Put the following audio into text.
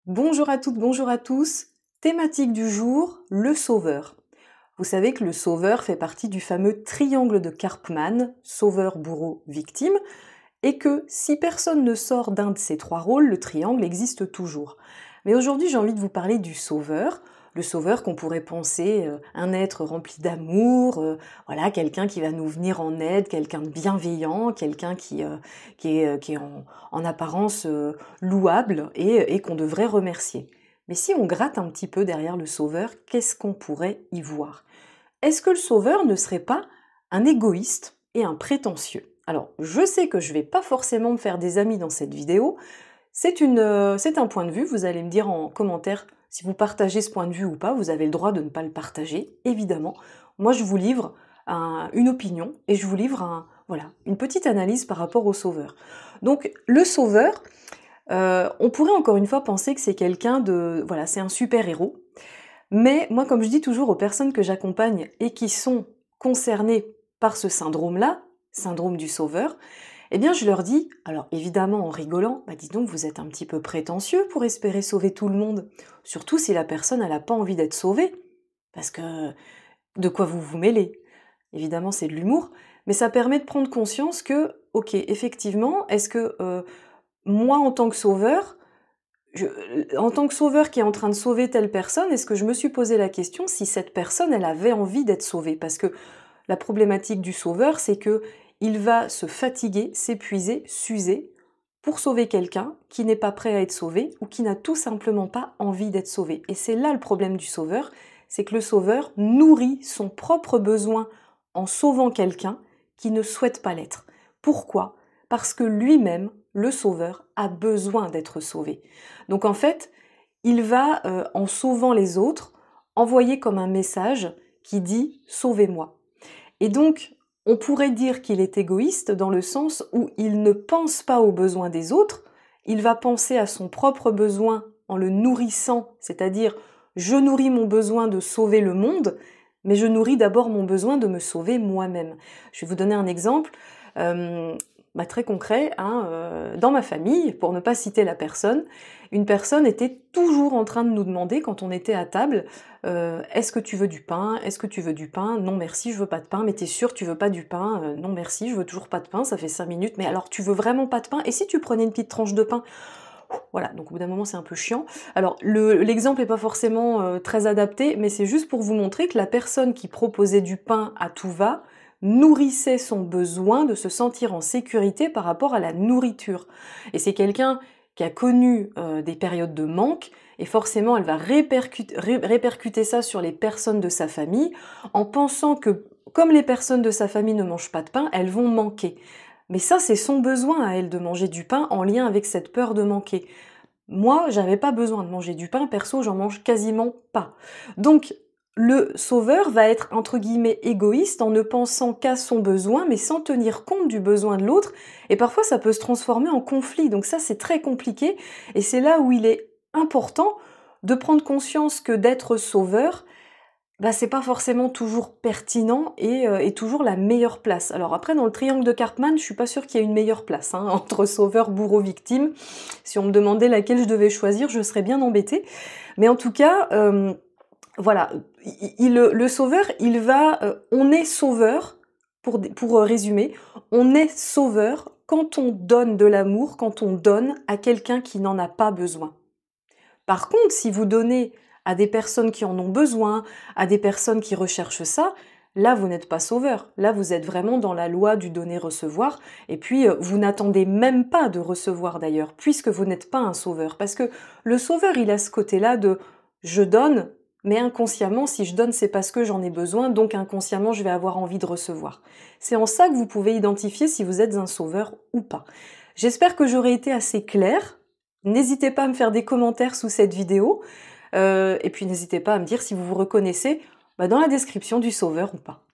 Bonjour à toutes, bonjour à tous. Thématique du jour, le sauveur. Vous savez que le sauveur fait partie du fameux triangle de Karpman, sauveur, bourreau, victime, et que si personne ne sort d'un de ces trois rôles, le triangle existe toujours. Mais aujourd'hui, j'ai envie de vous parler du sauveur. Le sauveur qu'on pourrait penser un être rempli d'amour, voilà, quelqu'un qui va nous venir en aide, quelqu'un de bienveillant, quelqu'un qui est en apparence louable et qu'on devrait remercier. Mais si on gratte un petit peu derrière le sauveur, qu'est-ce qu'on pourrait y voir? Est-ce que le sauveur ne serait pas un égoïste et un prétentieux? Alors, je sais que je ne vais pas forcément me faire des amis dans cette vidéo, c'est un point de vue, vous allez me dire en commentaire si vous partagez ce point de vue ou pas, vous avez le droit de ne pas le partager, évidemment. Moi, je vous livre une opinion et je vous livre voilà, une petite analyse par rapport au sauveur. Donc, le sauveur, on pourrait encore une fois penser que c'est quelqu'un de... Voilà, c'est un super-héros. Mais moi, comme je dis toujours aux personnes que j'accompagne et qui sont concernées par ce syndrome-là, syndrome du sauveur, eh bien je leur dis, alors évidemment en rigolant, bah dis donc vous êtes un petit peu prétentieux pour espérer sauver tout le monde, surtout si la personne elle n'a pas envie d'être sauvée, parce que de quoi vous vous mêlez? Évidemment c'est de l'humour, mais ça permet de prendre conscience que, ok, effectivement, est-ce que moi en tant que sauveur qui est en train de sauver telle personne, est-ce que je me suis posé la question si cette personne, elle avait envie d'être sauvée? Parce que la problématique du sauveur, c'est que il va se fatiguer, s'épuiser, s'user pour sauver quelqu'un qui n'est pas prêt à être sauvé ou qui n'a tout simplement pas envie d'être sauvé. Et c'est là le problème du sauveur, c'est que le sauveur nourrit son propre besoin en sauvant quelqu'un qui ne souhaite pas l'être. Pourquoi? Parce que lui-même, le sauveur, a besoin d'être sauvé. Donc en fait, il va, en sauvant les autres, envoyer comme un message qui dit « sauvez-moi ». Et donc, on pourrait dire qu'il est égoïste dans le sens où il ne pense pas aux besoins des autres, il va penser à son propre besoin en le nourrissant, c'est-à-dire je nourris mon besoin de sauver le monde, mais je nourris d'abord mon besoin de me sauver moi-même. Je vais vous donner un exemple très concret. Dans ma famille, pour ne pas citer la personne, une personne était toujours en train de nous demander, quand on était à table, est-ce que tu veux du pain? Est-ce que tu veux du pain? Non merci, je veux pas de pain. Mais t'es sûr, tu veux pas du pain? Non merci, je veux toujours pas de pain, ça fait 5 minutes. Mais alors, tu veux vraiment pas de pain? Et si tu prenais une petite tranche de pain? Voilà, donc au bout d'un moment, c'est un peu chiant. Alors, l'exemple n'est pas forcément très adapté, mais c'est juste pour vous montrer que la personne qui proposait du pain à tout va nourrissait son besoin de se sentir en sécurité par rapport à la nourriture. Et c'est quelqu'un qui a connu des périodes de manque, et forcément, elle va répercuter ça sur les personnes de sa famille, en pensant que, comme les personnes de sa famille ne mangent pas de pain, elles vont manquer. Mais ça, c'est son besoin à elle de manger du pain en lien avec cette peur de manquer. Moi, j'avais pas besoin de manger du pain, perso, j'en mange quasiment pas. Donc, le sauveur va être, entre guillemets, égoïste en ne pensant qu'à son besoin, mais sans tenir compte du besoin de l'autre. Et parfois, ça peut se transformer en conflit. Donc ça, c'est très compliqué. Et c'est là où il est important de prendre conscience que d'être sauveur, bah, c'est pas forcément toujours pertinent et toujours la meilleure place. Alors après, dans le triangle de Karpman, je suis pas sûre qu'il y ait une meilleure place, entre sauveur, bourreau, victime. Si on me demandait laquelle je devais choisir, je serais bien embêtée. Mais en tout cas, voilà, le sauveur, on est sauveur, pour résumer, on est sauveur quand on donne de l'amour, quand on donne à quelqu'un qui n'en a pas besoin. Par contre, si vous donnez à des personnes qui en ont besoin, à des personnes qui recherchent ça, là, vous n'êtes pas sauveur. Là, vous êtes vraiment dans la loi du donner-recevoir. Et puis, vous n'attendez même pas de recevoir d'ailleurs, puisque vous n'êtes pas un sauveur. Parce que le sauveur, il a ce côté-là de « je donne », mais inconsciemment, si je donne, c'est parce que j'en ai besoin, donc inconsciemment, je vais avoir envie de recevoir. C'est en ça que vous pouvez identifier si vous êtes un sauveur ou pas. J'espère que j'aurai été assez claire. N'hésitez pas à me faire des commentaires sous cette vidéo, et puis n'hésitez pas à me dire si vous vous reconnaissez dans la description du sauveur ou pas.